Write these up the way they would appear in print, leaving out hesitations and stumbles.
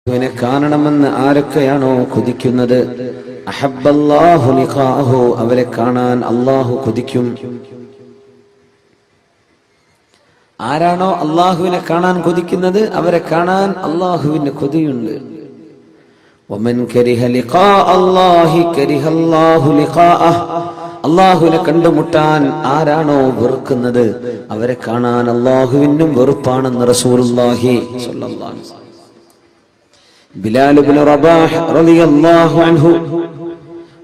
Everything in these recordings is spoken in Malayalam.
അവനെ കാണണമെന്ന് ആരൊക്കെയാണോ കൊതിക്കുന്നത്, അഹബ്ബല്ലാഹു ലിഖാഅഹു, അവരെ കാണാൻ അല്ലാഹു കൊതിക്കും. ആരാണോ അല്ലാഹുവിനെ കാണാൻ കൊതിക്കുന്നത് അവരെ കാണാൻ അല്ലാഹുവിന് കൊതിയുണ്ട്. വമൻ കരിഹ ലിഖാഅ അല്ലാഹി കരിഹല്ലാഹു ലിഖാഅഹു, അല്ലാഹുവിനെ കണ്ടുമുട്ടാൻ ആരാണോ വെറുക്കുന്നത് അവരെ കാണാൻ അല്ലാഹുവിനും വെറുപ്പാണെന്ന് റസൂലുള്ളാഹി സ്വല്ലല്ലാഹു അലൈഹി വസല്ലം. ബിലാൽ ഇബ്നു റബാഹ് റളിയല്ലാഹു അൻഹു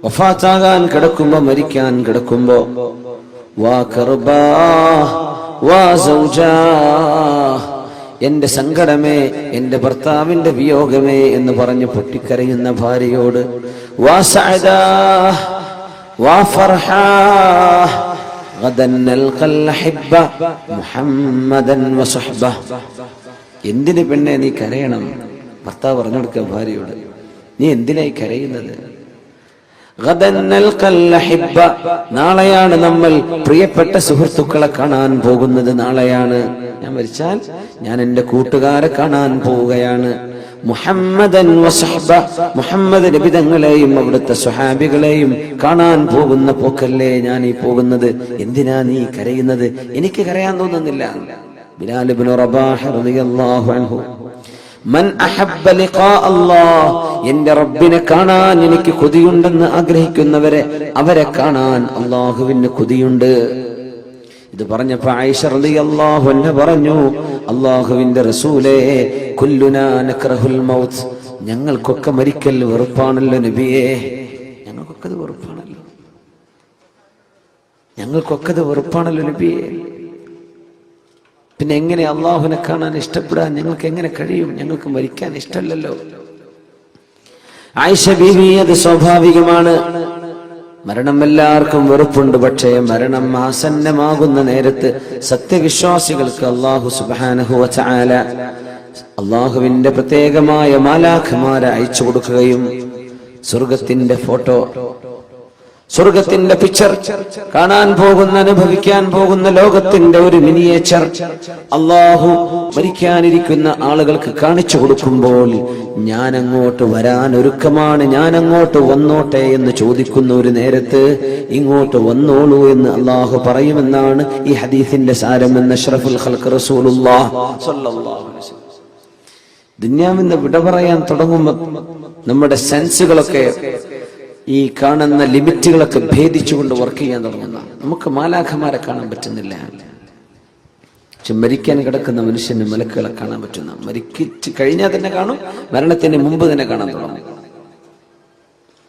വഫാത്താകാൻ കിടക്കുമ്പോ, മരിക്കാൻ കിടക്കുമ്പോ, വാ കർബാ വാ സൗജാ, എന്റെ സങ്കടമേ, എന്റെ ഭർത്താവിന്റെ വിയോഗമേ എന്ന് പറഞ്ഞ് പൊട്ടിക്കരയുന്ന ഭാര്യയോട്, വാ സഅദാ വാ ഫർഹാ ഗദൻ നൽഖൽ ഹബ്ബ മുഹമ്മദൻ വസഹ്ബഹ, എന്തിന് പെണ്ണെ നീ കരയണം? ഭർത്താവ് പറഞ്ഞു കൊടുക്കുക ഭാര്യയോട്, നീ എന്തിനായി കരയുന്നത്? നാളെയാണ് നമ്മൾ പ്രിയപ്പെട്ട സുഹൃത്തുക്കളെ കാണാൻ പോകുന്നത്. നാളെയാണ് ഞാൻ മരിച്ചാൽ ഞാൻ എന്റെ കൂട്ടുകാരെ കാണാൻ പോവുകയാണ്. മുഹമ്മദൻ വസഹ്ബ, മുഹമ്മദ് നബി തങ്ങളെയും അവിടുത്തെ സ്വഹാബികളെയും കാണാൻ പോകുന്ന പോക്കല്ലേ ഞാൻ ഈ പോകുന്നത്. എന്തിനാ നീ കരയുന്നത്? എനിക്ക് കരയാൻ തോന്നുന്നില്ല. ബിലാൽ ഇബ്നു റബാഹ് റളിയല്ലാഹു അൻഹു, മൻ അഹബ്ബ ലിഖാ അല്ലാഹ്, എന്റെ റബ്ബിനെ കാണാൻ എനിക്ക് കൊതിയുണ്ടെന്ന് ആഗ്രഹിക്കുന്നവരെ അവരെ കാണാൻ അല്ലാഹുവിന് കൊതിയുണ്ട്. ഇത് പറഞ്ഞപ്പോൾ ആയിഷ റളിയല്ലാഹു അൻഹ പറഞ്ഞു, അല്ലാഹുവിന്റെ റസൂലേ, കുല്ലുനാ നക്റഹുൽ മൗത്ത്, ഞങ്ങൾക്കൊക്കെ മരിക്കൽ വെറുപ്പാണല്ലോ നബിയേ. ഞങ്ങൾക്കൊക്കെ അത് വെറുപ്പാണല്ലോ, ഞങ്ങൾക്കൊക്കെ അത് വെറുപ്പാണല്ലോ നബിയേ. പിന്നെ എങ്ങനെ അള്ളാഹുവിനെ കാണാൻ ഇഷ്ടപ്പെടാൻ ഞങ്ങൾക്ക് എങ്ങനെ കഴിയും? ഞങ്ങൾക്ക് മരിക്കാൻ ഇഷ്ടമല്ലല്ലോ. ആയിഷ ബീവി, അത് സ്വാഭാവികമാണ്. മരണം എല്ലാവർക്കും വെറുപ്പുണ്ട്. പക്ഷേ മരണം ആസന്നമാകുന്ന നേരത്ത് സത്യവിശ്വാസികൾക്ക് അല്ലാഹു സുബ്ഹാനഹു വ തആല അല്ലാഹുവിന്റെ പ്രത്യേകമായ മാലാഖമാരെ അയച്ചു കൊടുക്കുകയും സ്വർഗത്തിന്റെ ഫോട്ടോ, സ്വർഗത്തിന്റെ പിക്ചർ, കാണാൻ പോകുന്ന, അനുഭവിക്കാൻ പോകുന്ന ലോകത്തിന്റെ ഒരു മിനിയേച്ചർ അല്ലാഹു മരിക്കാനിരിക്കുന്ന ആളുകൾക്ക് കാണിച്ചു കൊടുക്കുമ്പോൾ, ഞാൻ അങ്ങോട്ട് വരാൻ ഒരുക്കമാണ്, ഞാൻ അങ്ങോട്ട് വന്നോട്ടെ എന്ന് ചോദിക്കുന്ന ഒരു നേരത്ത് ഇങ്ങോട്ട് വന്നോളൂ എന്ന് അല്ലാഹു പറയുമെന്നാണ് ഈ ഹദീസിന്റെ സാരം എന്ന് അഷ്റഫുൽ ഖൽഖ് റസൂലുള്ളാഹി സ്വല്ലല്ലാഹു അലൈഹി വസല്ലം. ദുനിയാവിന്ന് വിട പറയാൻ തുടങ്ങുമ്പോൾ നമ്മുടെ സെൻസുകളൊക്കെ, ഈ കാണുന്ന ലിമിറ്റുകളൊക്കെ ഭേദിച്ചുകൊണ്ട് വർക്ക് ചെയ്യാൻ തുടങ്ങുന്ന, നമുക്ക് മാലാഖമാരെ കാണാൻ പറ്റുന്നില്ല. പക്ഷെ മരിക്കാൻ കിടക്കുന്ന മനുഷ്യന് മലക്കുകളെ കാണാൻ പറ്റുന്ന, മരിച്ചു കഴിഞ്ഞാൽ തന്നെ കാണും, മരണത്തിന് മുമ്പ് തന്നെ കാണാൻ തുടങ്ങും.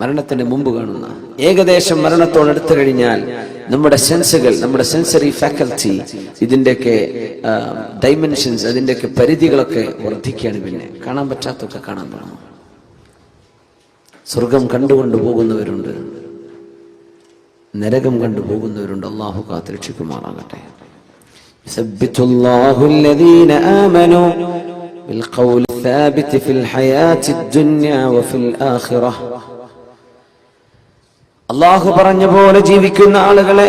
മരണത്തിന് മുമ്പ് കാണുന്ന, ഏകദേശം മരണത്തോടടുത്ത് കഴിഞ്ഞാൽ നമ്മുടെ സെൻസുകൾ, നമ്മുടെ സെൻസറി ഫാക്കൽറ്റി, ഇതിന്റെയൊക്കെ ഡൈമെൻഷൻസ്, അതിന്റെയൊക്കെ പരിധികളൊക്കെ വർദ്ധിക്കുകയാണ്. പിന്നെ കാണാൻ പറ്റാത്തൊക്കെ കാണാൻ തുടങ്ങും. സ്വർഗം കണ്ടുകൊണ്ട് പോകുന്നവരുണ്ട്, നരകം കണ്ടുപോകുന്നവരുണ്ട്. അല്ലാഹു കാത്തുരക്ഷിക്കുമാറാകട്ടെ. യുസബ്ബിതുല്ലാഹു അല്ലദീന ആമനൂ ബിൽഖൗലി സാബിതി ഫിൽ ഹയാത്തിദ് ദുനിയ വഫിൽ ആഖിറഹ. അല്ലാഹു പറഞ്ഞ പോലെ ജീവിക്കുന്ന ആളുകളെ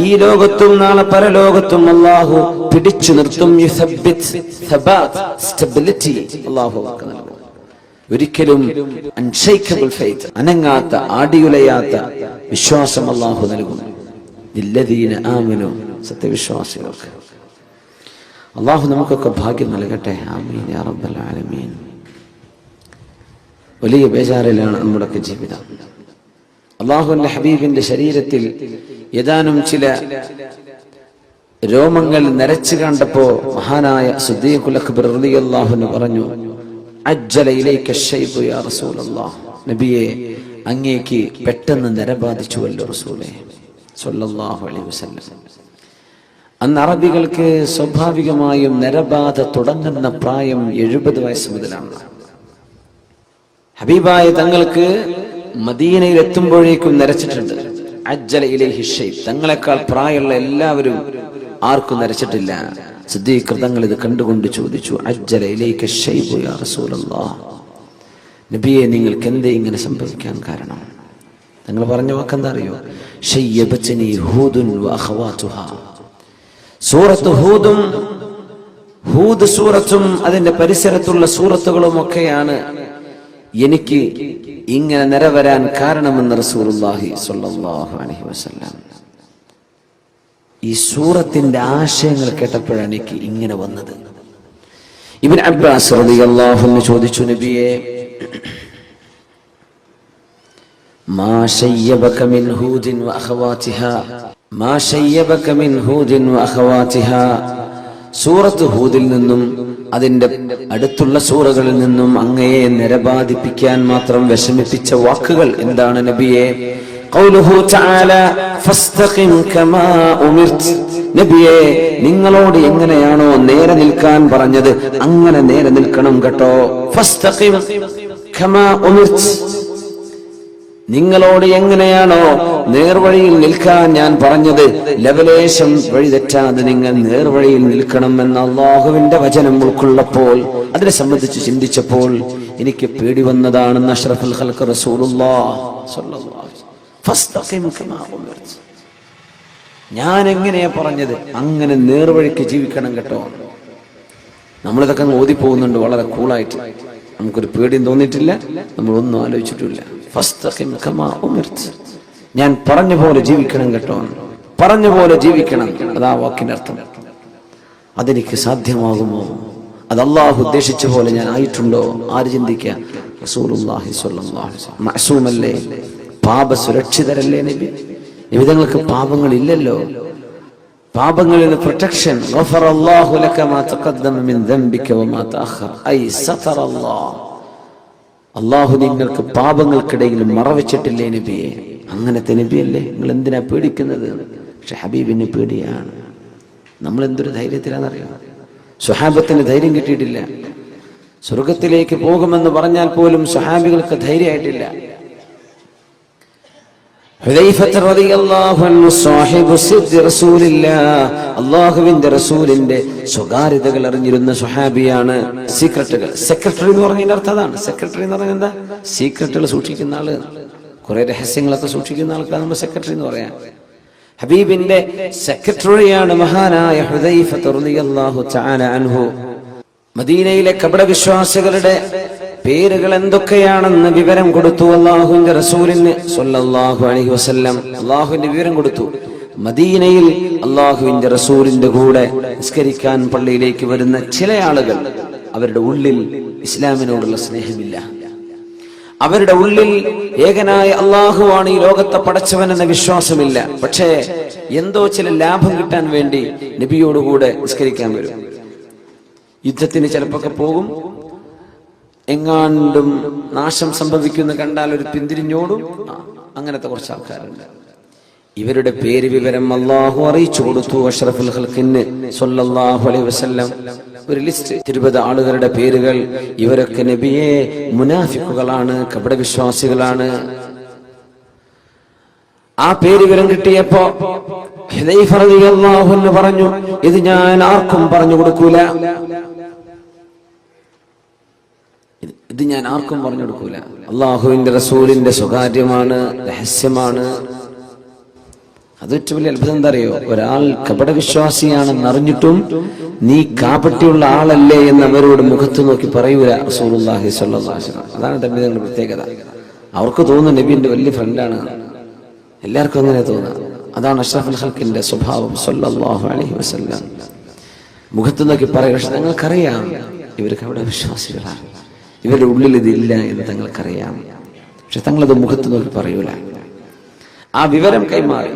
ഈ ലോകത്തും നാളെ പരലോകത്തും അല്ലാഹു പിടിച്ചു നിർത്തും. യുസബ്ബിത്, സബാത്ത്, സ്റ്റെബിലിറ്റി അല്ലാഹു നൽകും. ഒരിക്കലും അൺഷേക്കബിൾ ഫെയ്ത്ത്, അനങ്ങാത്ത, ആടിയുലയാത്ത വിശ്വാസം അല്ലാഹു നൽകും. ലല്ലദീന ആമനൂ, സത്യവിശ്വാസികൾക്ക്. അല്ലാഹു നമുക്കൊക്കെ ഭാഗ്യം നൽകട്ടെ. ആമീൻ യാ റബ്ബൽ ആലമീൻ. വലിയ ബേജാറിലാണ് നമ്മുടെയൊക്കെ ജീവിതം. അല്ലാഹുവിന്റെ ഹബീബിന്റെ ശരീരത്തിൽ ഏതാനും ചില രോമങ്ങൾ നരച്ചു കണ്ടപ്പോ മഹാനായ സിദ്ദീഖുൽ അക്ബർ റളിയല്ലാഹു അൻഹു പറഞ്ഞു, അജ്ജല ഇലൈക ശൈബു യാ റസൂലല്ലാഹ്, നബിയെ അങ്ങേക്ക് പെട്ടെന്ന് നര ബാധിച്ചുവല്ലോ റസൂലേ സ്വല്ലല്ലാഹു അലൈഹി വസല്ലം. അന്ന് അറബികൾക്ക് സ്വാഭാവികമായും നരബാധ തുടങ്ങുന്ന പ്രായം 70 വയസ്സ് മുതലാണ്. ഹബീബായ തങ്ങൾക്ക് മദീനയിൽ എത്തുമ്പോഴേക്കും നരച്ചിട്ടുണ്ട്. അജ്ജല ഇലൈഹി ശൈബ്, തങ്ങളെക്കാൾ പ്രായമുള്ള എല്ലാവരും ആർക്കും നരച്ചിട്ടില്ല. സിദ്ദീഖ് തങ്ങൾ ഇത് കണ്ടുകൊണ്ട് ചോദിച്ചു, അജ്ജല ഇലൈക ശൈബു യാ റസൂലല്ലാഹ്, നബിയെ നിങ്ങൾക്ക് എന്തേ ഇങ്ങനെ സംഭവിക്കാൻ കാരണം? തങ്ങൾ പറഞ്ഞ വാക്കെന്താ അറിയോ? ശയ്യബത്നി ഹൂദുൻ വ അഖവാതുഹാ, സൂറത്ത് ഹൂദ് സൂറത്തും അതിന്റെ പരിസരത്തുള്ള സൂറത്തുകളും ഒക്കെയാണ് എനിക്ക് ഇങ്ങനെ നിറവരാൻ കാരണമെന്ന് റസൂലുള്ളാഹി സ്വല്ലല്ലാഹു അലൈഹി വസല്ലം. ഈ സൂറത്തിന്റെ ആശയങ്ങൾ കേട്ടപ്പോഴാണ് എനിക്ക് ഇങ്ങനെ വന്നത്. ഇബ്നു അബ്ബാസ് റളിയല്ലാഹു അൻഹു ചോദിച്ചു, നബിയേ, മാ ശയ്യബക മിൻ ഹൂദിൻ വ അഖവാതിഹാ, മാ ശയ്യബക മിൻ ഹൂദിൻ വ അഖവാതിഹാ, സൂറത്ത് ഹൂദിൽ നിന്നും അതിന്റെ അടുത്തുള്ള സൂറകളിൽ നിന്നും അങ്ങയെ നിരബാധിപ്പിക്കാൻ മാത്രം വിഷമിപ്പിച്ച വാക്കുകൾ എന്താണ് നബിയെ? ഖൗലുഹു തആല ഫസ്തഖിം കമാ ഉമിർത്. നബിയെ, നിങ്ങളോട് എങ്ങനെയാണോ നേരെ നിൽക്കാൻ പറഞ്ഞത് അങ്ങനെ നേരെ നിൽക്കണം കേട്ടോ. ഫസ്തഖിം കമാ ഉമിർത്, നിങ്ങളോട് എങ്ങനെയാണോ നേർവഴിയിൽ നിൽക്കാൻ ഞാൻ പറഞ്ഞത് ലവലേശം വഴി തെറ്റാതെ നിങ്ങൾ നേർവഴിയിൽ നിൽക്കണം എന്ന അല്ലാഹുവിന്റെ വചനം ഉൾക്കൊള്ളപ്പോൾ, അതിനെ സംബന്ധിച്ച് ചിന്തിച്ചപ്പോൾ എനിക്ക് പേടി വന്നതാണെന്ന് അഷ്റഫുൽ ഖൽഖ് റസൂലുള്ളാഹി സ്വല്ലല്ലാഹു അലൈഹി വസല്ലം. ഫസ്തഖിം കമാ ഉമിർത്, ഞാൻ എങ്ങനെയാ പറഞ്ഞത് അങ്ങനെ നേർവഴിക്ക് ജീവിക്കണം കേട്ടോ. നമ്മളിതൊക്കെ അങ്ങ് ഓതിപ്പോകുന്നുണ്ട് വളരെ കൂളായിട്ട്, നമുക്കൊരു പേടിയും തോന്നിയിട്ടില്ല, നമ്മളൊന്നും ആലോചിച്ചിട്ടില്ല. ഫസ്തഖിം കമാ ഉമിർത്, ഞാൻ പറഞ്ഞ പോലെ ജീവിക്കണം കേട്ടോ, പറഞ്ഞ പോലെ ജീവിക്കണം. അതാ വാക്കിന്റെ അർത്ഥം. അതെനിക്ക് സാധ്യമാകുമോ? അത് അള്ളാഹു ഉദ്ദേശിച്ച പോലെ ഞാൻ ആയിട്ടുണ്ടോ? ആര് ചിന്തിക്കുക? റസൂലുള്ളാഹി സ്വല്ലല്ലാഹു അലൈഹി വസല്ലം മഅസൂമല്ലേ, പാപ സുരക്ഷിതരല്ലേ നബി? നിബിതങ്ങൾക്ക് പാപങ്ങളില്ലല്ലോ. പാപങ്ങളിൽ പ്രൊട്ടക്ഷൻ. ഗഫറല്ലാഹു ലക മാ തഖദ്ദമ മിൻ ദംബിക വമാ തഅഖർ, ഐ സതറല്ലാഹ്, അള്ളാഹു നിങ്ങൾക്ക് പാപങ്ങൾക്കിടയിൽ മറവച്ചിട്ടില്ലേ നബിയെ? അങ്ങനത്തെ നബിയല്ലേ, നിങ്ങൾ എന്തിനാ പേടിക്കുന്നത്? പക്ഷെ ഹബീബിന് പേടിയാണ്. നമ്മൾ എന്തൊരു ധൈര്യത്തിലാണെന്നറിയാം. സ്വഹാബത്തിന് ധൈര്യം കിട്ടിയിട്ടില്ല. സ്വർഗത്തിലേക്ക് പോകുമെന്ന് പറഞ്ഞാൽ പോലും സ്വഹാബികൾക്ക് ധൈര്യമായിട്ടില്ല. ഹുദൈഫത്ത് റളിയല്ലാഹു അൻഹു സാഹിബു സിദ്ദി റസൂലില്ലാഹ്, അല്ലാഹുവിന്റെ റസൂലിന്റെ സ്വകാര്യതകൾ അറിഞ്ഞിരുന്ന സ്വഹാബിയാണ്. സീക്രട്ടുകൾ, സെക്രട്ടറി എന്ന് പറഞ്ഞതിന്റെ അർത്ഥം അതാണ്. സെക്രട്ടറി എന്ന് പറഞ്ഞാൽ എന്താ? സീക്രട്ടുകൾ സൂക്ഷിക്കുന്ന ആള്, കുറെ രഹസ്യങ്ങളൊക്കെ സൂക്ഷിക്കുന്ന ആൾക്കാണ് നമ്മൾ സെക്രട്ടറി എന്ന് പറയാം. ഹബീബിന്റെ സെക്രട്ടറിയാണ് മഹാനായ ഹുദൈഫത്ത് റളിയല്ലാഹു തആല അൻഹു. മദീനയിലെ കപടവിശ്വാസികളുടെ പേരുകൾ എന്തൊക്കെയാണെന്ന് വിവരം കൊടുത്തു അല്ലാഹുവിന്റെ റസൂലിന് സ്വല്ലല്ലാഹു അലൈഹി വസല്ലം. അല്ലാഹുവിന്റെ വിവരം കൊടുത്തു. മദീനയിൽ അല്ലാഹുവിന്റെ റസൂലിന്റെ കൂടെ നിസ്കരിക്കാൻ പള്ളിയിലേക്ക് വരുന്ന ചില ആളുകൾ, അവരുടെ ഉള്ളിൽ ഇസ്ലാമിനോടുള്ള സ്നേഹമില്ല. അവരുടെ ഉള്ളിൽ ഏകനായ അല്ലാഹുവാണ് ഈ ലോകത്തെ പടച്ചവൻ എന്ന വിശ്വാസമില്ല. പക്ഷേ എന്തോ ചില ലാഭം കിട്ടാൻ വേണ്ടി നബിയോടുകൂടെ നിസ്കരിക്കാൻ വരും. യുദ്ധത്തിന് ചിലപ്പോൾ പോകും. എങ്ങാണ്ടും നാശം സംഭവിക്കുന്ന കണ്ടാൽ ഒരു പിന്തിരിഞ്ഞോടും. അങ്ങനത്തെ കുറച്ച് ആൾക്കാരുണ്ട്. ഇവരുടെ പേര് വിവരം അല്ലാഹു അറിയിച്ചു കൊടുത്തു അഷ്റഫുൽ ഖൽഖിന് സ്വല്ലല്ലാഹു അലൈഹി വസല്ലം. ഒരു ലിസ്റ്റ്, 20 ആളുകളുടെ പേരുകൾ. ഇവരൊക്കെ നബിയെ മുനാഫിക്കുകളാണ്, കപടവിശ്വാസികളാണ്. ആ പേര് വിവരം കിട്ടിയപ്പോ ഹുദൈഫ റളിയല്ലാഹു അൻഹു പറഞ്ഞു, ഇത് ഞാൻ ആർക്കും പറഞ്ഞു കൊടുക്കൂല, ഇത് ഞാൻ ആർക്കും പറഞ്ഞു കൊടുക്കൂല. അള്ളാഹുവിന്റെ റസൂലിന്റെ സ്വകാര്യമാണ്, രഹസ്യമാണ്. അത് ഏറ്റവും വലിയ അത്ഭുതം എന്താ അറിയോ? ഒരാൾ കപടവിശ്വാസിയാണെന്ന് അറിഞ്ഞിട്ടും നീ കാപട്യമുള്ള ആളല്ലേ എന്ന് അവരോട് മുഖത്ത് നോക്കി പറയൂല റസൂലുള്ളാഹി സ്വല്ലല്ലാഹു അലൈഹി വസല്ലം. അതാണ് തമ്മിലുള്ള പ്രത്യേകത. അവർക്ക് തോന്നുന്നു നബിന്റെ വലിയ ഫ്രണ്ടാണ്. എല്ലാവർക്കും അങ്ങനെ തോന്നുക. അതാണ് അഷ്റഫുൽ ഖൽഖിന്റെ സ്വഭാവം സ്വല്ലല്ലാഹു അലൈഹി വസല്ലം. മുഖത്ത് നോക്കി പറയും, പക്ഷെ ഞങ്ങൾക്കറിയാം ഇവർ കപടവിശ്വാസികളാണ്, ഇവരുടെ ഉള്ളിൽ ഇതില്ല എന്ന് തങ്ങൾക്കറിയാം. പക്ഷെ തങ്ങളത് മുഖത്ത് നോക്കി പറയൂല. ആ വിവരം കൈമാറി.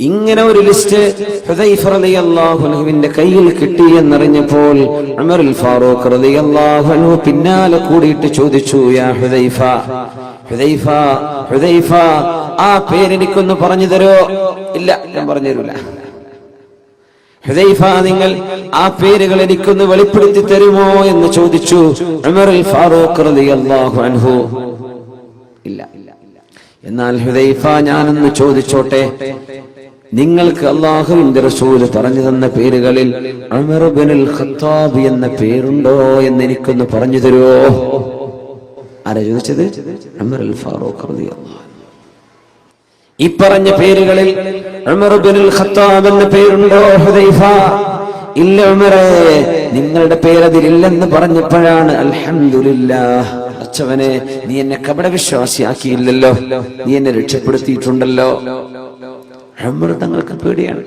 ഇങ്ങനെ ഒരു ലിസ്റ്റ് ഹുദൈഫ റളിയല്ലാഹു അൻഹുവിന്റെ കയ്യിൽ കിട്ടി എന്നറിഞ്ഞപ്പോൾ ഉമറുൽ ഫാറൂഖ് റളിയല്ലാഹു അൻഹു പിന്നാലെ കൂടിയിട്ട് ചോദിച്ചു, യാ ഹുദൈഫ, ഹുദൈഫ, ഹുദൈഫ, ആ പേരെനിക്കൊന്ന് പറഞ്ഞു തരോ? ഇല്ല, ഞാൻ പറഞ്ഞു തരൂല. ഹുദൈഫ, നിങ്ങൾ ആ പേരുകൾ എനിക്കൊന്ന് വെളിപ്പെടുത്തി തരുമോ എന്ന് ചോദിച്ചു ഉമറുൽ ഫാറൂഖ് റളിയല്ലാഹു അൻഹു. ഇല്ല. എന്നാൽ ഹുദൈഫ, ഞാനൊന്ന് ചോദിച്ചോട്ടെ, നിങ്ങൾക്ക് അല്ലാഹുവിന്റെ റസൂൽ പറഞ്ഞു തന്ന പേരുകളിൽ ഉമർ ഇബ്നുൽ ഖത്താബ് എന്ന പേരുണ്ടോ എന്ന് എനിക്കൊന്ന് പറഞ്ഞു തരുമോ? ആരാ ചോദിച്ചത്? ഉമറുൽ ഫാറൂഖ് റളിയല്ലാഹു അൻഹു. ഈ പറഞ്ഞ പേരുകളിൽ ഉമർ ഇബ്നുൽ ഖത്താബ് എന്ന പേരുണ്ടോ ഹുദൈഫ? ഇല്ല ഉമറേ, നിങ്ങളുടെ പേരതിലില്ലെന്ന് പറഞ്ഞപ്പോഴാണ് അൽഹംദുലില്ലാഹ്, പടച്ചവനെ നീ എന്നെ കപടവിശ്വാസിയാക്കിയില്ലല്ലോ, നീ എന്നെ രക്ഷപ്പെടുത്തിയിട്ടുണ്ടല്ലോ. ഉമർ തങ്ങൾക്ക് പേടിയാണ്.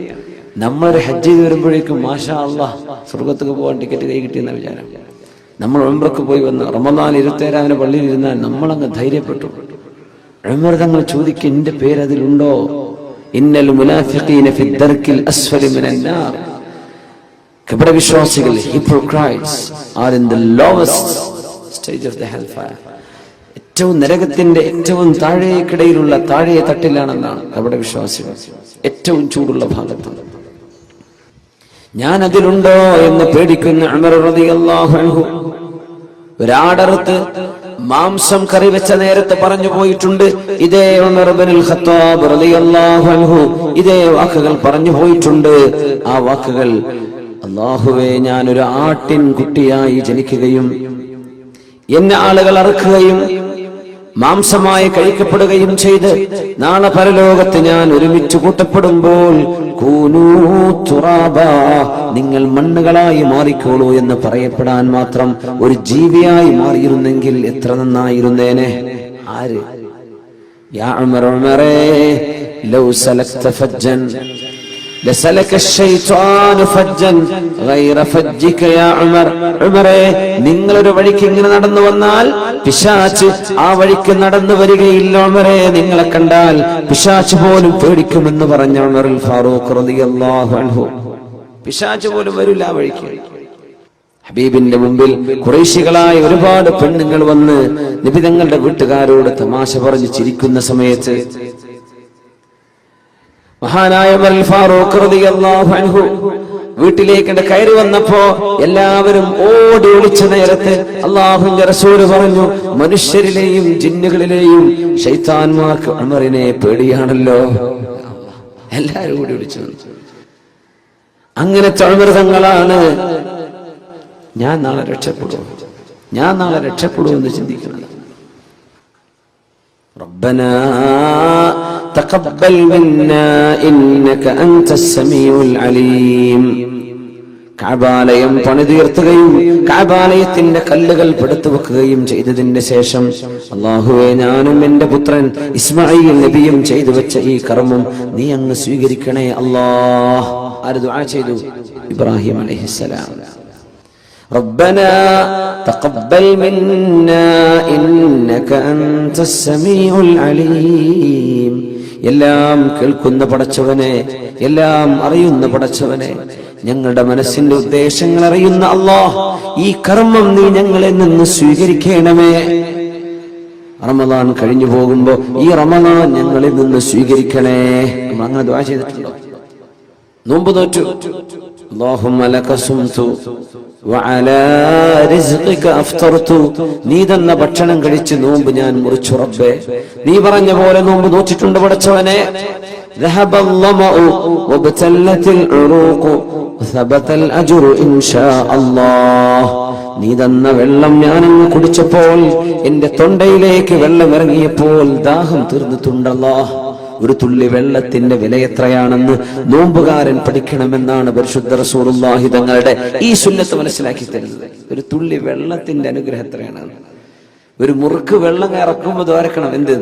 നമ്മളൊരു ഹജ്ജ് ചെയ്ത് വരുമ്പോഴേക്കും മാഷാ അല്ലാഹ് സ്വർഗത്തേക്ക് പോകാൻ ടിക്കറ്റ് കൈ കിട്ടിയെന്ന വിചാരം. നമ്മൾ ഉംറക്ക് പോയി വന്ന് റമദാൻ 27 പള്ളിയിൽ ഇരുന്നാൽ നമ്മളങ്ങ് ധൈര്യപ്പെട്ടു. ഉമർ തങ്ങൾ ചോദിക്കും, എന്റെ പേര് അതിലുണ്ടോ? ഇന്നൽ മുനാഫിഖീന ഫി ദർക്കിൽ അസ്ഫലി മിനൻ നാർ. കപടവിശ്വാസികൾ, hypocrites are in the lowest stage of the hellfire. ഏറ്റവും നരകത്തിന്റെ ഏറ്റവും താഴേക്കിടയിലുള്ള താഴെ തട്ടിലാണെന്നാണ് കപടവിശ്വാസികൾ, ഏറ്റവും ചൂടുള്ള ഭാഗത്ത്. ഞാൻ അതിലുണ്ടോ എന്ന് പേടിക്കുന്ന ഉമർ റളിയല്ലാഹു അൻഹു ഒരാടറുത്ത് മാംസം കറി വെച്ച നേരത്തെ പറഞ്ഞു പോയിട്ടുണ്ട്. ഇതേ ഉമർ ഇബ്നുൽ ഖത്താബ് റളിയല്ലാഹു അൻഹു ഇതേ വാക്കുകൾ പറഞ്ഞു പോയിട്ടുണ്ട്. ആ വാക്കുകൾ, അല്ലാഹുവേ, ഞാനൊരു ആട്ടിൻ കുട്ടിയായി ജനിക്കുകയും എന്നെ ആളുകൾ അറുക്കുകയും മാംസമായി കഴിക്കപ്പെടുകയും ചെയ്ത് നാളെ പരലോകത്ത് ഞാൻ ഒരുമിച്ച് കൂട്ടപ്പെടുമ്പോൾ കൂനൂ തുറാബാ, നിങ്ങൾ മണ്ണുകളായി മാറിക്കോളൂ എന്ന് പറയപ്പെടാൻ മാത്രം ഒരു ജീവിയായി മാറിയിരുന്നെങ്കിൽ എത്ര നന്നായിരുന്നേനെ. ആര്? യാ ഉമർ, ഉമറേ, ലൗ സലക്ത ഫജ്ജൻ ലസലക ശൈത്വാനു ഫജ്ജൻ ഗൈറ ഫജ്ജിക യാ ഉമർ. ഉമറേ, നിങ്ങളൊരു വഴിക്ക് ഇങ്ങനെ നടന്നു വന്നാൽ പിശാച് ആ വഴിക്ക് നടന്നു വരികയില്ല. ഉമറേ, നിങ്ങളെ കണ്ടാൽ പിശാച് പോലും പേടിക്കുമെന്ന് പറഞ്ഞ ഉമറുൽ ഫാറൂഖ് റളിയല്ലാഹു അൻഹു. പിശാച് പോലും വരില്ല ആ വഴിക്ക്. ഹബീബിന്റെ മുമ്പിൽ ഖുറൈശികളായ ഒരുപാട് പെണ്ണുങ്ങൾ വന്ന് നബി തങ്ങളുടെ വീട്ടുകാരോട് തമാശ പറഞ്ഞ് ചിരിക്കുന്ന സമയത്ത് മഹാനായ ഉമർ ഫാറൂഖ് റളിയല്ലാഹു അൻഹു വീട്ടിലേക്ക് കയറി വന്നപ്പോ എല്ലാവരും ഓടി ഒളിച്ച നേരത്തെ അല്ലാഹുവിന്റെ റസൂല് പറഞ്ഞു, മനുഷ്യരിലെയും ജിന്നുകളിലെയും ശൈത്താന്മാർക്ക് ഉമറിനെ പേടിയാണല്ലോ. എല്ലാവരും ഓടി ഒളിച്ചു. അങ്ങനത്തെ ഉമർ തങ്ങളാണ് ഞാൻ നാളെ രക്ഷപ്പെടുമെന്ന് ചിന്തിക്കുന്നത്. റബ്ബനാ തഖബ്ബൽ മിന്നാ ഇന്നക അൻതസ് സമീഉൽ അലീം. കഅബാലയം പണിതീർത്തുകയും കഅബാലയത്തിന്റെ കല്ലുകൾ പെടുത്തു വെക്കുകയും ചെയ്തതിന്റെ ശേഷം, അല്ലാഹുവേ, ഞാനും എന്റെ പുത്രൻ ഇസ്മാഈൽ നബിയും ചെയ്തു വെച്ച ഈ കർമ്മം നീ അങ്ങ് സ്വീകരിക്കണേ അല്ലാഹ്. ആര് ദുആ ചെയ്തു? ഇബ്രാഹിം അലൈഹിസ്സലാം. ربنا تقبل منا إنك أنت السميع العليم. എല്ലാം കേൾക്കുന്ന പടച്ചവനെ, എല്ലാം അറിയുന്ന പടച്ചവനെ, ഞങ്ങളുടെ മനസ്സിന്റെ ഉദ്ദേശങ്ങൾ അറിയുന്ന അല്ലാഹ്, ഈ കർമ്മം നീ ഞങ്ങളിൽ നിന്ന് സ്വീകരിക്കണമേ. റമദാൻ കഴിഞ്ഞു പോകുമ്പോ ഈ റമദാൻ ഞങ്ങളിൽ നിന്ന് സ്വീകരിക്കണേ. നമ്മൾ അങ്ങനെ ദുആ ചെയ്തിട്ടുണ്ടോ? നോമ്പ് നോറ്റു, اللهم لك صمت وعلى رزقك افطرت. നീ തന്ന ഭക്ഷണം കഴിച്ച് നോമ്പ് ഞാൻ മുറിച്ചു റബ്ബേ. നീ പറഞ്ഞ പോലെ നോമ്പ് നോറ്റിട്ടുണ്ട് പടച്ചവനെ. ذهب الظمأ وابتلت العروق وثبت الأجر إن شاء الله. നീ തന്ന വെള്ളം ഞാനങ്ങ് കുടിച്ചപ്പോൾ, എന്റെ തൊണ്ടയിലേക്ക് വെള്ളം ഇറങ്ങിയപ്പോൾ ദാഹം തീർന്നിട്ടുണ്ടല്ലോ. ഒരു തുള്ളി വെള്ളത്തിന്റെ വില എത്രയാണെന്ന് നോമ്പുകാരൻ പഠിക്കണമെന്നാണ് പരിശുദ്ധ റസൂലുള്ളാഹി തങ്ങളുടെ ഈ സുന്നത്ത് മനസ്സിലാക്കി തരുന്നത്. ഒരു തുള്ളി വെള്ളത്തിന്റെ അനുഗ്രഹം എത്രയാണ്? ഒരു മുറുക്ക് വെള്ളം ഇറക്കുമ്പോൾ ദ്വാരക്കണം, എന്ത്?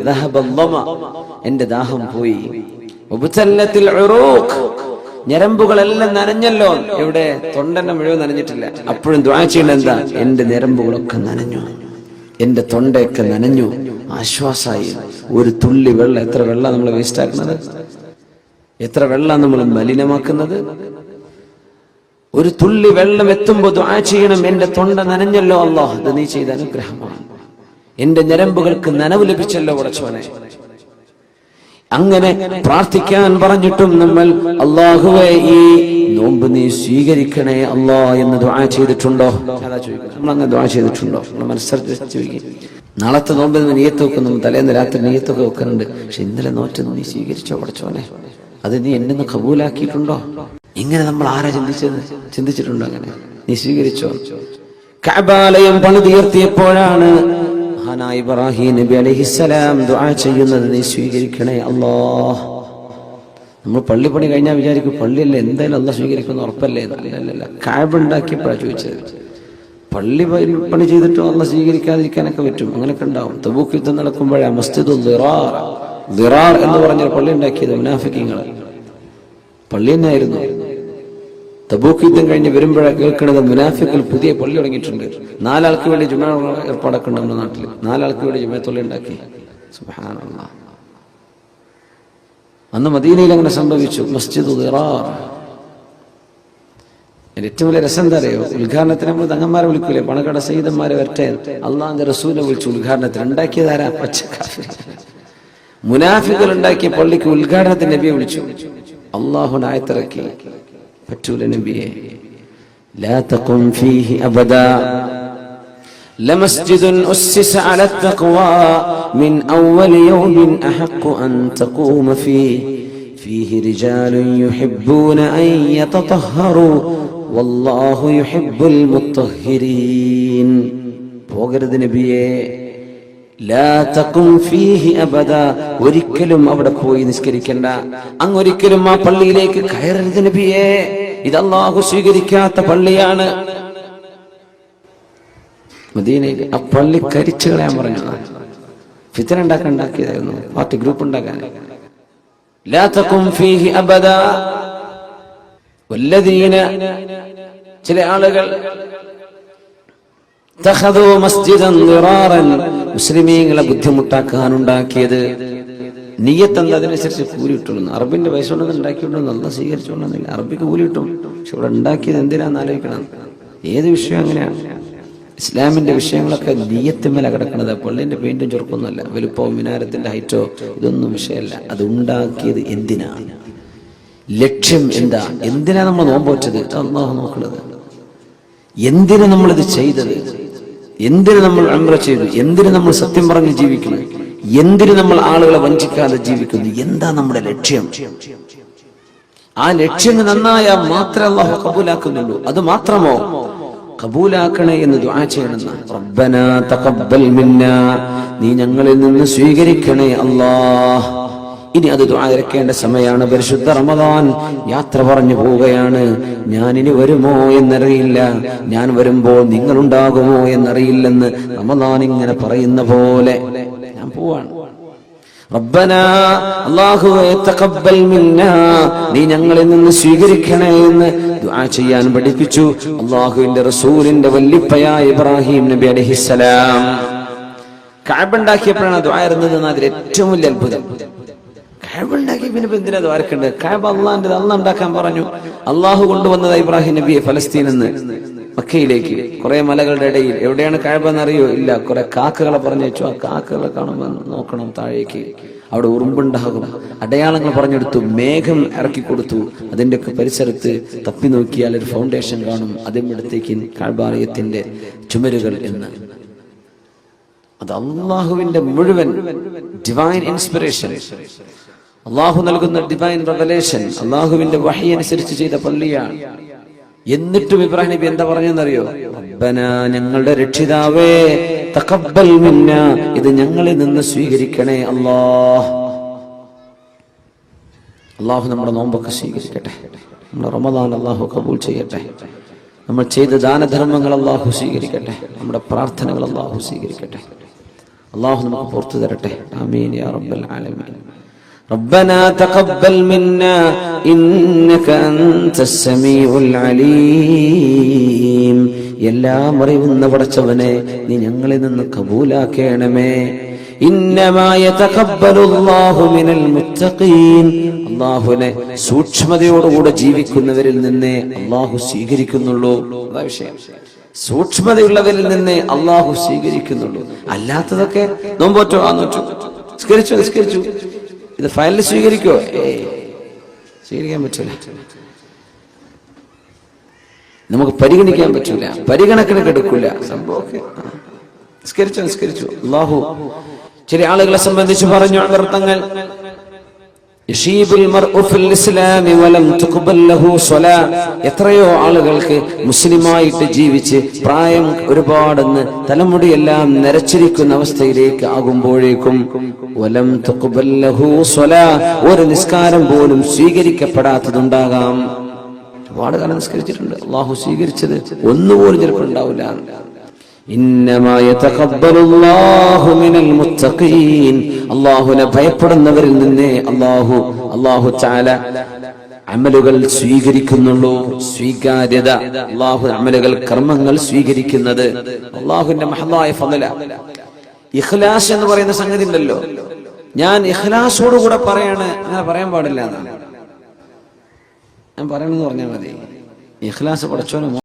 എന്റെ ദാഹം പോയി. ഞരമ്പുകളെല്ലാം നനഞ്ഞല്ലോ. എവിടെ? തൊണ്ടന്നെ മുഴുവൻ നനഞ്ഞിട്ടില്ല. അപ്പോഴും ദുആ ചെയ്യേണ്ടത് എന്താ? എന്റെ ഞരമ്പുകളൊക്കെ നനഞ്ഞു, എന്റെ തൊണ്ടയൊക്കെ നനഞ്ഞു, ആശ്വാസമായി. ഒരു തുള്ളി വെള്ളം, എത്ര വെള്ളം നമ്മൾ വേസ്റ്റ് ആക്കുന്നത്, എത്ര വെള്ളം നമ്മൾ മലിനമാക്കുന്നത്. ഒരു തുള്ളി വെള്ളം എത്തുമ്പോ ദുആ ചെയ്യണം, എന്റെ തൊണ്ട നനഞ്ഞല്ലോ അല്ലാഹ്, ഇത് നീ ചെയ്ത അനുഗ്രഹമാണ്, എന്റെ ഞരമ്പുകൾക്ക് നനവ് ലഭിച്ചല്ലോ പടച്ചവനെ. അങ്ങനെ പ്രാർത്ഥിക്കാൻ പറഞ്ഞിട്ടും നമ്മൾ അല്ലാഹുവേ ഈ നോമ്പ് നീ സ്വീകരിക്കണേ അല്ലാ എന്ന് ദുആ ചെയ്തിട്ടുണ്ടോ? നമ്മൾ അങ്ങനെ ദുആ ചെയ്തിട്ടുണ്ടോ? നമ്മൾ മനസ്സറിച്ച് ചോദിക്കും. നാളത്തെ നോമ്പിൽ നിയ്യത്ത് വെക്കും, നമ്മൾ തലേന്ന് രാത്രി നിയ്യത്തൊക്കെ വെക്കുന്നുണ്ട്. പക്ഷെ ഇന്നലെ നോറ്റത് നീ സ്വീകരിച്ചോ പടച്ചോനെ? അത് നീ എന്നെ കബൂലാക്കിയിട്ടുണ്ടോ? ഇങ്ങനെ നമ്മൾ ആരാ ചിന്തിച്ചിട്ടുണ്ടോ? അങ്ങനെ നീ സ്വീകരിച്ചോ? കഅബാലയം പണിതീർത്തിയപ്പോഴാണ് മഹാനായ ഇബ്രാഹിം നബി അലൈഹിസ്സലാം ദുആ ചെയ്യുന്നത്, നീ സ്വീകരിക്കണേ അല്ലാഹ്. നമ്മൾ പള്ളി കഴിഞ്ഞാൽ വിചാരിക്കും പള്ളിയല്ലേ എന്തായാലും അല്ലാഹ് സ്വീകരിക്കുന്ന ഉറപ്പല്ലേ? അല്ലല്ല, കഅബ ഉണ്ടാക്കിയപ്പോഴാണ് ചോദിച്ചത്. പള്ളി പണി ചെയ്തിട്ടും അള്ളാഹ് സ്വീകരിക്കാതിരിക്കാനൊക്കെ പറ്റും. അങ്ങനെയൊക്കെ ഉണ്ടാവും. തബൂക്ക് യുദ്ധം നടക്കുമ്പോഴേ മസ്ജിദുൽ ദിറാർ എന്ന് പറഞ്ഞ പള്ളി ഉണ്ടാക്കിയത് മുനാഫിക്കീങ്ങൾ. പള്ളി തന്നെയായിരുന്നു. തബൂക്ക് യുദ്ധം കഴിഞ്ഞ് വരുമ്പോഴാണ് കേൾക്കുന്നത് മുനാഫിക്കിൽ പുതിയ പള്ളി തുടങ്ങിയിട്ടുണ്ട്. 4 ആൾക്ക് വേണ്ടി ജുമാ ഏർപ്പാടൊക്കെ ഉണ്ട് നമ്മുടെ നാട്ടിൽ. 4 ആൾക്ക് വേണ്ടി ജുമാത്തുള്ളി ഉണ്ടാക്കി. സുബ്ഹാനല്ലാഹ്. അന്ന് മദീനയിൽ അങ്ങനെ സംഭവിച്ചു. മസ്ജിദുൽ ദിറാർ. ഏറ്റവും വലിയ രസം എന്താ അറിയോ? ഉദ്ഘാടനത്തിന് നമ്മൾ തങ്ങന്മാരെ വിളിക്കൂലേ, പണക്കട സയ്യിദന്മാരെ വരട്ടെ, അള്ളാഹുവിന്റെ റസൂലിനെ വിളിച്ചു ഉദ്ഘാടനത്തിന്. ഉണ്ടാക്കിയതാരാ? പച്ചക്കാഫിർ. മുനാഫിക്കുകൾ ഉണ്ടാക്കിയ പള്ളിക്ക് ഉദ്ഘാടനത്തിന് നബിയെ വിളിച്ചു. അള്ളാഹു ആയത്തിറക്കി, പറ്റൂല നബിയെ, ലാ തഖും ഫീഹി അബദാ ലമസ്ജിദുൻ ഉസ്സിസ അലാ തഖ്വാ മിൻ അവ്വൽ യൗമിൻ അഹഖു അൻ തഖൂമ ഫീഹി റിജാലുൻ യുഹിബ്ബൂന അൻ യതതഹറൂ വല്ലാഹു യുഹിബ്ബുൽ മുത്തഹിരീൻ. പോകരുത് നബിയെ, ലാ തഖും ഫീഹി അബദാ, ഒരിക്കലും അവിടെ പോയി നിസ്കരിക്കണ്ട. അങ്ങൊരിക്കലും ആ പള്ളിയിലേക്ക് കയറരുത് നബിയെ. ഇത് അല്ലാഹു സ്വീകരിക്കാത്ത പള്ളിയാണ്. മദീനയിൽ ആ പള്ളി കരിച്ചു കളയാൻ പറഞ്ഞു. ഫിത്ന ഉണ്ടാക്കിയതായിരുന്നു, പാർട്ടി ഗ്രൂപ്പ് ഉണ്ടാക്കാൻ. ലാ തഖും ഫീഹി അബദാ വല്ലദീന, ചില ആളുകൾ തഖദൂ മസ്ജിദൻ ദിറാറൻ, മുസ്ലിമീങ്ങളെ ബുദ്ധിമുട്ടാക്കാനുണ്ടാക്കിയത്. നിയ്യത്ത് എന്താ? അതിനനുസരിച്ച് കൂലി കിട്ടുന്നു. അറബിന്റെ പൈസ കൊണ്ടൊന്നും ഉണ്ടാക്കിയിട്ടുണ്ടെന്ന് നല്ല സ്വീകരിച്ചുകൊണ്ടെന്നില്ല. അറബിക്ക് കൂലി കിട്ടും. പക്ഷെ ഇവിടെ ഉണ്ടാക്കിയത് എന്തിനാന്ന് ആലോചിക്കണം. ഏത് വിഷയം അങ്ങനെയാണ്. ഇസ്ലാമിന്റെ വിഷയങ്ങളൊക്കെ നിയ്യത്തുമേല കിടക്കുന്നത്. പള്ളിന്റെ പെയിന്റും ചുരുക്കൊന്നുമല്ല, വലുപ്പവും മിനാരത്തിന്റെ ഹൈറ്റോ ഇതൊന്നും വിഷയമല്ല. അത് ഉണ്ടാക്കിയത് എന്തിനാണ്? ലക്ഷ്യം എന്താ? എന്തിനാ നമ്മൾ നോമ്പോറ്റത്? അല്ലാഹു നോക്കുന്നത്. എന്തിനു നമ്മളിത് ചെയ്തത്? എന്തിനു നമ്മൾ ഉംറ ചെയ്തു? എന്തിനു നമ്മൾ സത്യം പറഞ്ഞ് ജീവിക്കുന്നു? എന്തിനു നമ്മൾ ആളുകളെ വഞ്ചിക്കാതെ ജീവിക്കുന്നു? എന്താ നമ്മുടെ ലക്ഷ്യം? ആ ലക്ഷ്യം നന്നായാൽ മാത്രമേ അല്ലാഹു കബൂലാക്കുന്നുള്ളൂ. അത് മാത്രമോ? കബൂലാക്കണേ എന്ന് ദുആ ചെയ്യണം. റബ്ബനാ തഖബ്ബൽ മിന്നാ, നീ ഞങ്ങളിൽ നിന്ന് സ്വീകരിക്കണേ അല്ലാഹ്. ഇനി അത് ദുആ ഇറക്കേണ്ട സമയമാണ്. പരിശുദ്ധ റമദാൻ യാത്ര പറഞ്ഞു പോവുകയാണ്. ഞാനിനി വരുമോ എന്നറിയില്ല, ഞാൻ വരുമ്പോൾ നിങ്ങൾ ഉണ്ടാകുമോ എന്നറിയില്ലെന്ന് റമദാൻ ഇങ്ങനെ പറയുന്ന പോലെ ഞാൻ പോവാണ്. റബ്ബനാ, അല്ലാഹുവേ, തഖബ്ബൽ മിന്നാ, നീ ഞങ്ങളിൽ നിന്ന് സ്വീകരിക്കണേ എന്ന് ദുആ ചെയ്യാൻ പഠിപ്പിച്ചു അല്ലാഹുവിന്റെ റസൂലിന്റെ വല്ലിപ്പയായ ഇബ്രാഹിം നബി അലൈഹിസ്സലാം. കഅബ ഉണ്ടാക്കിയപ്പോഴാണ് ദുആ ഇരുന്നത്. അതിൽ ഏറ്റവും വലിയ അത്ഭുതം, കഅബ ഉണ്ടാക്കി പിന്നെ എന്തിനാ ദ്വാരക്കേണ്ടത്? കഅബ അള്ളാന്റെ, അള്ളാഹ് ഉണ്ടാക്കാൻ പറഞ്ഞു. അള്ളാഹു കൊണ്ടുവന്നത് ഇബ്രാഹിം നബിയെ ഫലസ്തീനിൽ നിന്ന് മക്കയിലേക്ക്, കുറെ മലകളുടെ ഇടയിൽ. എവിടെയാണ് കഅബ എന്നറിയോ? ഇല്ല. കുറെ കാക്കകളെ പറഞ്ഞു വെച്ചു. ആ കാക്കകളെ കാണുമ്പോൾ നോക്കണം താഴേക്ക്, അവിടെ ഉറുമ്പുണ്ടാകും. അടയാളങ്ങൾ പറഞ്ഞെടുത്തു. മേഘം ഇറക്കി കൊടുത്തു. അതിന്റെ ഒക്കെ പരിസരത്ത് തപ്പി നോക്കിയാൽ ഒരു ഫൗണ്ടേഷൻ കാണും. അതിനടുത്തേക്ക് കഅബാലയത്തിന്റെ ചുമരുകൾ എന്ന്. അത് അള്ളാഹുവിന്റെ മുഴുവൻ ഡിവൈൻ ഇൻസ്പിറേഷൻ, അള്ളാഹു നൽകുന്ന ഡിവൈൻ റെവലേഷൻ, അള്ളാഹുവിന്റെ വഹി അനുസരിച്ച് ചെയ്ത പള്ളിയാണ്. എന്നിട്ടും ഇബ്രാഹിം നബി എന്താ പറഞ്ഞെന്നറിയോ? റബ്ബനാ, ഞങ്ങളുടെ രക്ഷിതാവേ, തഖബ്ബൽ മിന്നാ, ഇത് ഞങ്ങളിൽ നിന്ന് സ്വീകരിക്കണേ അല്ലാഹ്. അള്ളാഹു നമ്മുടെ നോമ്പൊക്കെ സ്വീകരിക്കട്ടെ. നമ്മുടെ റമദാൻ അള്ളാഹു കബൂൽ ചെയ്യട്ടെ. നമ്മൾ ചെയ്ത ദാനധർമ്മങ്ങൾ അള്ളാഹു സ്വീകരിക്കട്ടെ. നമ്മുടെ പ്രാർത്ഥനകൾ അള്ളാഹു സ്വീകരിക്കട്ടെ. അള്ളാഹു നമുക്ക് പുറത്തു തരട്ടെ. ആമീൻ യാ റബ്ബൽ ആലമീൻ. ربنا تقبل منا إنك أنت السميع العليم. എല്ലാം അറിയുന്ന പടച്ചവനെ, നീ ഞങ്ങളിൽ നിന്ന് കബൂലാക്കണമേ. ഇന്നമാ യതഖബ്ബലുല്ലാഹു മിനൽ മുത്തഖീൻ, അല്ലാഹുവിനെ സൂക്ഷ്മതയോടുകൂടെ ജീവിക്കുന്നവരിൽ നിന്നേ അല്ലാഹു സ്വീകരിക്കുന്നുള്ളൂ. അതാ വിഷയം. സൂക്ഷ്മതയുള്ളവരിൽ നിന്നേ അല്ലാഹു സ്വീകരിക്കുന്നുള്ളൂ. അല്ലാത്തതൊക്കെ നോമ്പോറ്റോ, ആന്നോറ്റോ, നിസ്കരിച്ചു, ഇത് ഫയലിൽ സ്വീകരിക്കോ? സ്വീകരിക്കാൻ പറ്റൂല. നമുക്ക് പരിഗണിക്കാൻ പറ്റൂല, പരിഗണക്കിന് എടുക്കൂല. സംഭവമൊക്കെ നിസ്കരിച്ചു. അല്ലാഹു ചില ആളുകളെ സംബന്ധിച്ച് പറഞ്ഞു അർത്ഥങ്ങൾ, എത്രയോ ആളുകൾക്ക് മുസ്ലിമായിട്ട് ജീവിച്ച് പ്രായം ഒരുപാടെന്ന് തലമുടിയെല്ലാം നരച്ചിരിക്കുന്ന അവസ്ഥയിലേക്ക് ആകുമ്പോഴേക്കും വലം തുഖ്ബൽ ലഹു സ്വലാ, ഒരു നിസ്കാരം പോലും സ്വീകരിക്കപ്പെടാത്തതുണ്ടാകാം. ഒരുപാട് കാലം നിസ്കരിച്ചിട്ടുണ്ട്, അള്ളാഹു സ്വീകരിച്ചത് ഒന്നുപോലും ചിലപ്പോൾ ഉണ്ടാവില്ല. ഇന്നമാ യതഖബ്ബലുല്ലാഹു മിനൽ മുത്തഖീൻ. അല്ലാഹുവിനെ ഭയപ്പെടുന്നവരിൽ നിന്ന് അല്ലാഹു തആല അമലുകൾ സ്വീകരിക്കുന്നുള്ളൂ. സ്വീകാര്യത, അല്ലാഹു അമലുകൾ കർമ്മങ്ങൾ സ്വീകരിക്കുന്നത് അല്ലാഹുവിന്റെ മഹദായ ഫളല. ഇഖ്ലാസ് എന്ന് പറയുന്ന സംഗതി ഉണ്ടല്ലോ, ഞാൻ ഇഖ്ലാസോടുകൂടെ പറയാണ്, അങ്ങനെ പറയാൻ പാടില്ല എന്നാണ് ഞാൻ പറയണമെന്ന് പറഞ്ഞാൽ മതി. ഇഖ്ലാസ് പടച്ചോന്